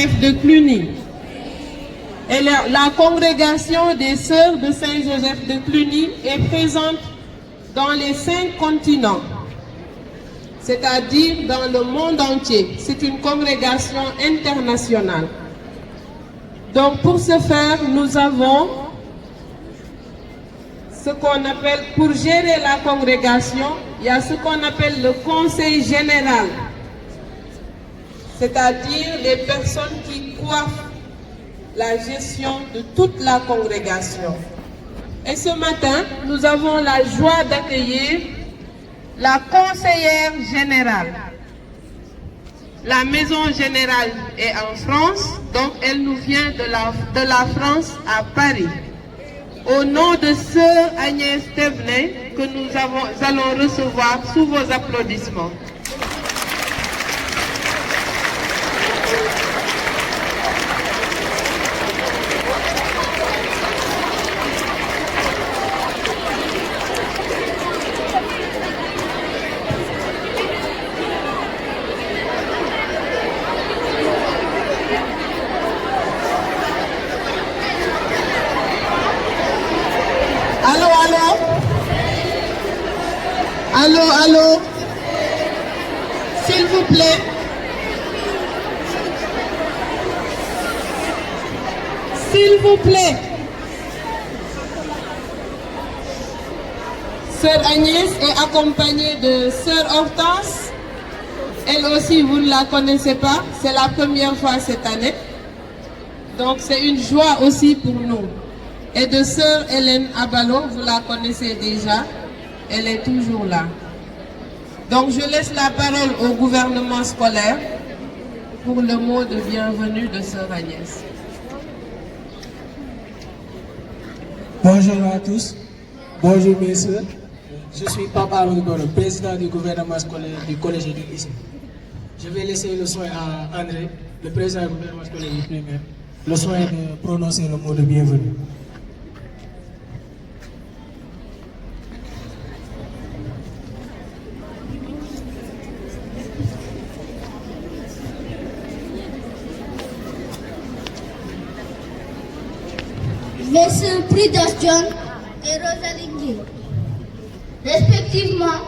Saint-Joseph de Cluny. Et la congrégation des Sœurs de Saint-Joseph de Cluny est présente dans les 5 continents, c'est-à-dire dans le monde entier. C'est une congrégation internationale. Donc pour ce faire, nous avons ce qu'on appelle, pour gérer la congrégation, il y a ce qu'on appelle le conseil général, c'est-à-dire les personnes qui coiffent la gestion de toute la congrégation. Et ce matin, nous avons la joie d'accueillir la conseillère générale. La maison générale est en France, donc elle nous vient de la France à Paris. Au nom de Sœur Agnès Thévenet, que nous allons recevoir sous vos applaudissements. Allô, s'il vous plaît. S'il vous plaît. Sœur Agnès est accompagnée de Sœur Hortense. Elle aussi, vous ne la connaissez pas. C'est la première fois cette année. Donc c'est une joie aussi pour nous. Et de Sœur Hélène Abalo, vous la connaissez déjà. Elle est toujours là. Donc je laisse la parole au gouvernement scolaire pour le mot de bienvenue de Sœur Agnès. Bonjour à tous, bonjour mes sœurs. Je suis Papa Rugo, le président du gouvernement scolaire du collège et du lycée. Je vais laisser le soin à André, le président du gouvernement scolaire du primaire, le soin de prononcer le mot de bienvenue. Messieurs Prudence John et Rosaline Guy, respectivement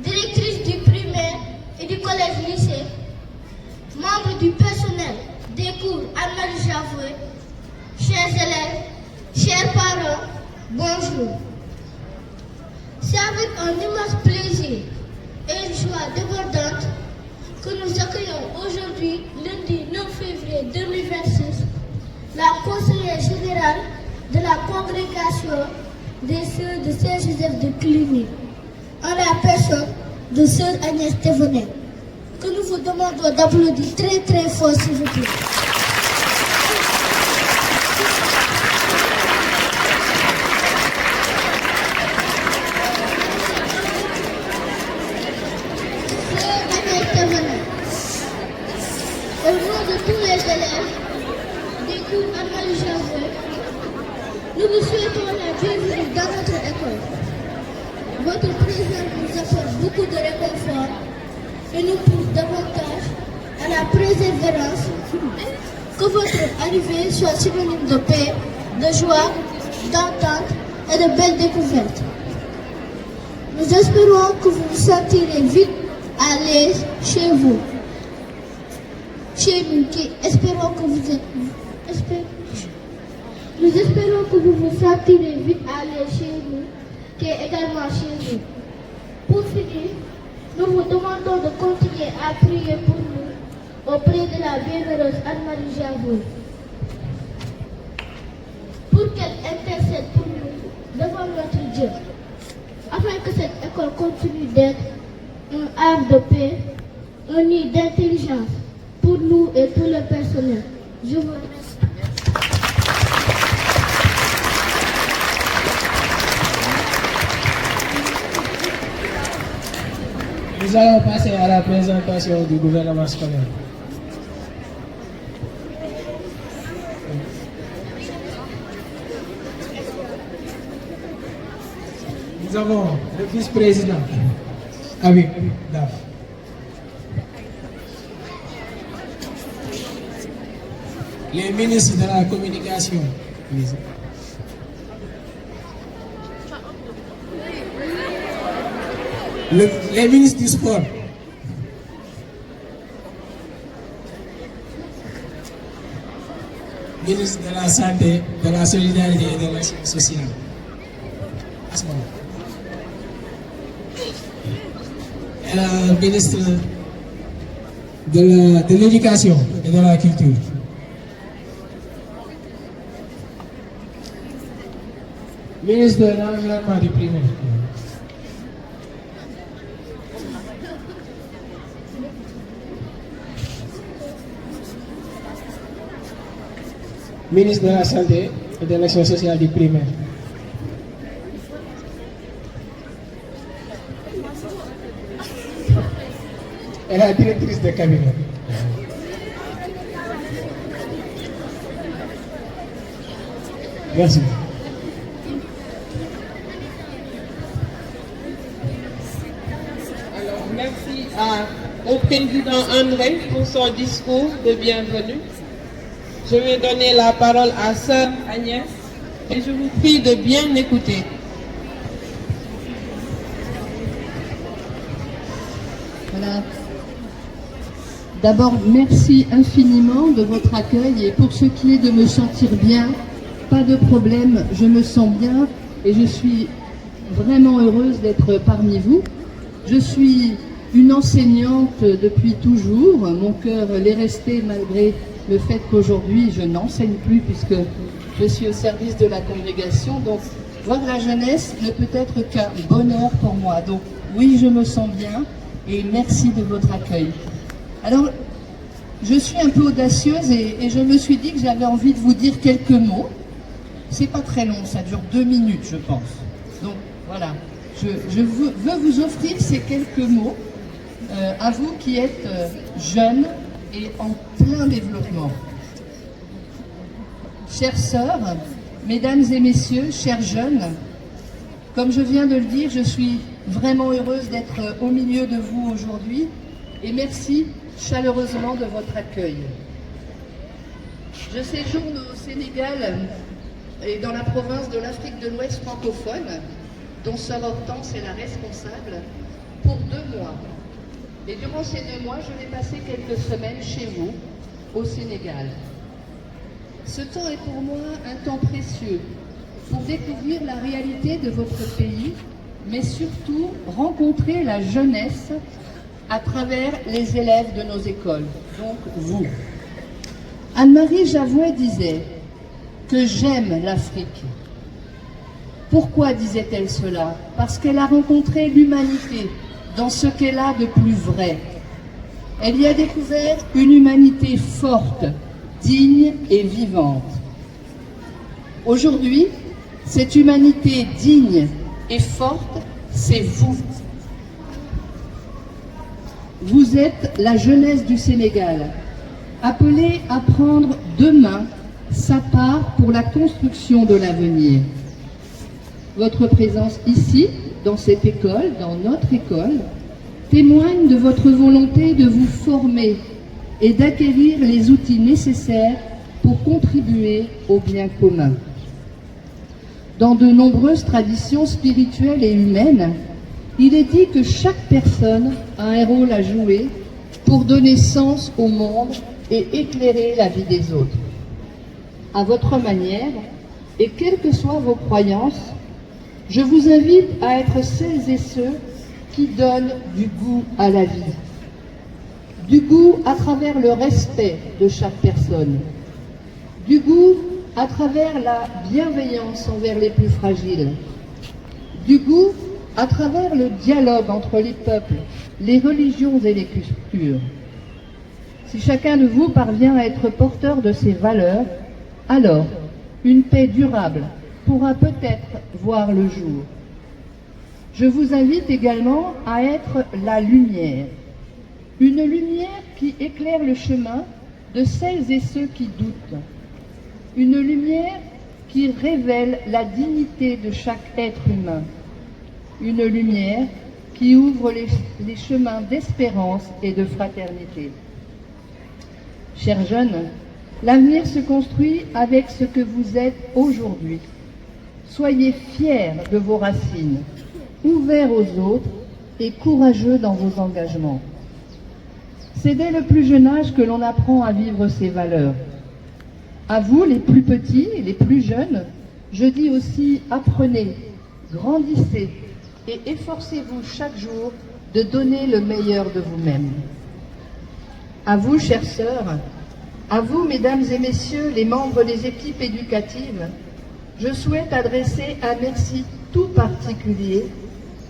directrice du primaire et du collège-lycée, membres du personnel des cours Anne-Marie Javoué, chers élèves, chers parents, bonjour. C'est avec un immense plaisir et une joie débordante que nous accueillons aujourd'hui, lundi 9 février 2026, la conseillère générale de la congrégation des Sœurs de Saint-Joseph de Cluny, en la personne de Sœur Agnès Thévenet, que nous vous demandons d'applaudir très très fort s'il vous plaît. Sœur Agnès Thévenet, au nom de tous les élèves des cours Anne-Marie Javoué, nous vous souhaitons la bienvenue dans notre école. Votre présence nous apporte beaucoup de réconfort et nous pousse davantage à la persévérance. Que votre arrivée soit synonyme de paix, de joie, d'entente et de belles découvertes. Nous espérons que vous vous sentirez vite à l'aise chez vous. Chez nous, espérons que vous êtes... Nous espérons que vous vous sentirez vite à l'aise chez nous, qui est également chez nous. Pour finir, nous vous demandons de continuer à prier pour nous auprès de la bienheureuse Anne-Marie Javoué, pour qu'elle intercède pour nous devant notre Dieu, afin que cette école continue d'être un havre de paix, un nid d'intelligence pour nous et tout le personnel. Je vous remercie. Nous allons passer à la présentation du gouvernement scolaire. Nous avons le vice-président, Habib Daf. les ministres de la communication, les ministres du sport, ministre de la santé, de la solidarité et de l'action sociale. À ce moment. Et la ministre de l'éducation et de la culture. Ministre de l'environnement du primaire. Ministre de la Santé et de l'Action sociale du primaire. Et la directrice de cabinet. Merci. Alors, merci au président André pour son discours de bienvenue. Je vais donner la parole à Sœur Agnès et je vous prie de bien écouter. Voilà. D'abord, merci infiniment de votre accueil et pour ce qui est de me sentir bien, pas de problème, je me sens bien et je suis vraiment heureuse d'être parmi vous. Je suis une enseignante depuis toujours, mon cœur l'est resté malgré le fait qu'aujourd'hui je n'enseigne plus puisque je suis au service de la congrégation, donc voir la jeunesse ne peut être qu'un bonheur pour moi. Donc oui, je me sens bien et merci de votre accueil. Alors, je suis un peu audacieuse et je me suis dit que j'avais envie de vous dire quelques mots. C'est pas très long, ça dure 2 minutes je pense. Donc voilà, je veux vous offrir ces quelques mots à vous qui êtes jeunes et en plein développement. Chères sœurs, mesdames et messieurs, chers jeunes, comme je viens de le dire, je suis vraiment heureuse d'être au milieu de vous aujourd'hui et merci chaleureusement de votre accueil. Je séjourne au Sénégal et dans la province de l'Afrique de l'Ouest francophone, dont Sœur Hortense est la responsable, pour 2 mois. Et durant ces 2 mois, je vais passer quelques semaines chez vous, au Sénégal. Ce temps est pour moi un temps précieux pour découvrir la réalité de votre pays, mais surtout rencontrer la jeunesse à travers les élèves de nos écoles, donc vous. Anne-Marie Javouet disait que j'aime l'Afrique. Pourquoi disait-elle cela? Parce qu'elle a rencontré l'humanité dans ce qu'elle a de plus vrai. Elle y a découvert une humanité forte, digne et vivante. Aujourd'hui, cette humanité digne et forte, c'est vous. Vous êtes la jeunesse du Sénégal, appelée à prendre demain sa part pour la construction de l'avenir. Votre présence ici, dans cette école, dans notre école, témoigne de votre volonté de vous former et d'acquérir les outils nécessaires pour contribuer au bien commun. Dans de nombreuses traditions spirituelles et humaines, il est dit que chaque personne a un rôle à jouer pour donner sens au monde et éclairer la vie des autres. À votre manière, et quelles que soient vos croyances, je vous invite à être celles et ceux qui donnent du goût à la vie. Du goût à travers le respect de chaque personne. Du goût à travers la bienveillance envers les plus fragiles. Du goût à travers le dialogue entre les peuples, les religions et les cultures. Si chacun de vous parvient à être porteur de ces valeurs, alors une paix durable pourra peut-être voir le jour. Je vous invite également à être la lumière. Une lumière qui éclaire le chemin de celles et ceux qui doutent. Une lumière qui révèle la dignité de chaque être humain. Une lumière qui ouvre les chemins d'espérance et de fraternité. Chers jeunes, L'avenir se construit avec ce que vous êtes aujourd'hui. Soyez fiers de vos racines, ouverts aux autres et courageux dans vos engagements. C'est dès le plus jeune âge que l'on apprend à vivre ces valeurs. À vous, les plus petits et les plus jeunes, je dis aussi apprenez, grandissez et efforcez-vous chaque jour de donner le meilleur de vous-même. À vous, chères sœurs, à vous, mesdames et messieurs, les membres des équipes éducatives, je souhaite adresser un merci tout particulier,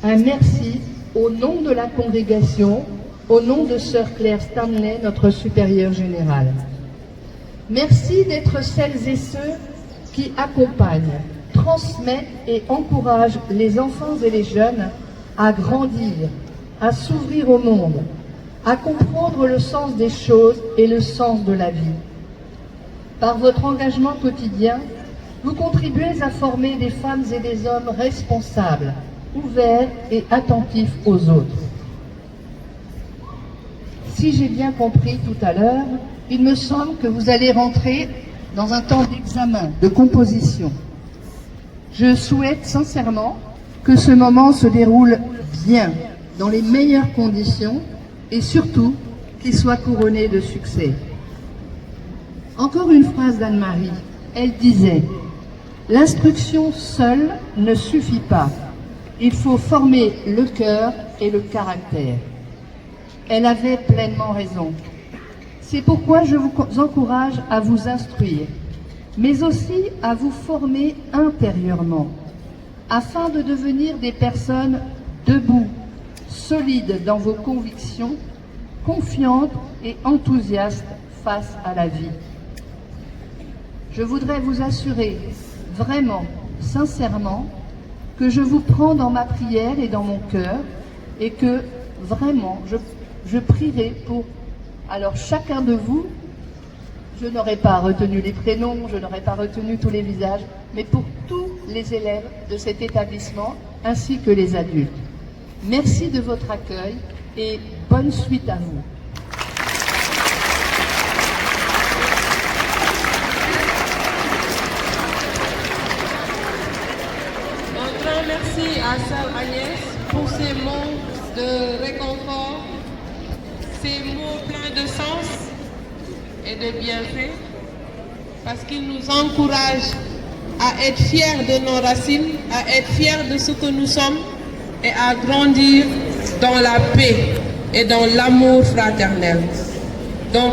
un merci au nom de la congrégation, au nom de sœur Claire Stanley, notre supérieure générale. Merci d'être celles et ceux qui accompagnent, transmettent et encouragent les enfants et les jeunes à grandir, à s'ouvrir au monde, à comprendre le sens des choses et le sens de la vie. Par votre engagement quotidien, vous contribuez à former des femmes et des hommes responsables, ouverts et attentifs aux autres. Si j'ai bien compris tout à l'heure, il me semble que vous allez rentrer dans un temps d'examen, de composition. Je souhaite sincèrement que ce moment se déroule bien, dans les meilleures conditions et surtout qu'il soit couronné de succès. Encore une phrase d'Anne-Marie, elle disait « L'instruction seule ne suffit pas, il faut former le cœur et le caractère ». Elle avait pleinement raison. C'est pourquoi je vous encourage à vous instruire, mais aussi à vous former intérieurement, afin de devenir des personnes debout, solides dans vos convictions, confiantes et enthousiastes face à la vie. Je voudrais vous assurer, vraiment, sincèrement, que je vous prends dans ma prière et dans mon cœur, et que, vraiment, je prierai pour... Alors, chacun de vous, je n'aurai pas retenu les prénoms, je n'aurai pas retenu tous les visages, mais pour tous les élèves de cet établissement, ainsi que les adultes. Merci de votre accueil et bonne suite à vous. Un grand merci à Sœur Agnès pour ces mots de réconfort, ces mots pleins de sens et de bienfaits, parce qu'ils nous encouragent à être fiers de nos racines, à être fiers de ce que nous sommes et à grandir dans la paix et dans l'amour fraternel. Donc,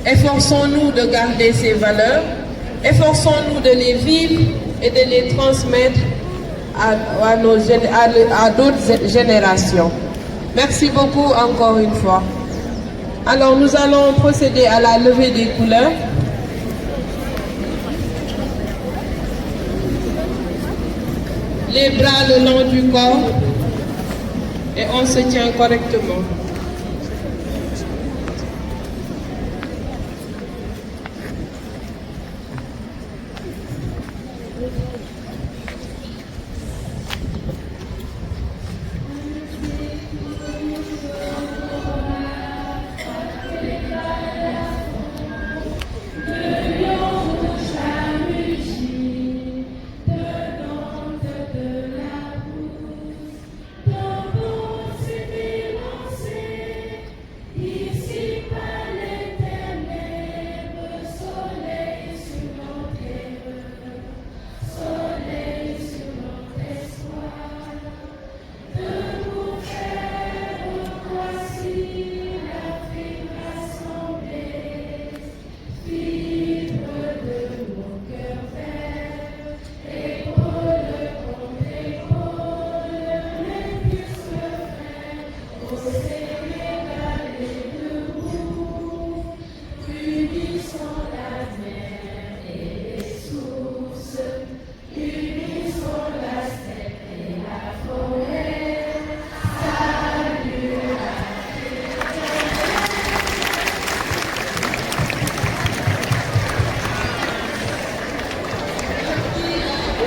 efforçons-nous de garder ces valeurs, efforçons-nous de les vivre et de les transmettre à d'autres générations. Merci beaucoup encore une fois. Alors nous allons procéder à la levée des couleurs. Les bras le long du corps et on se tient correctement. Você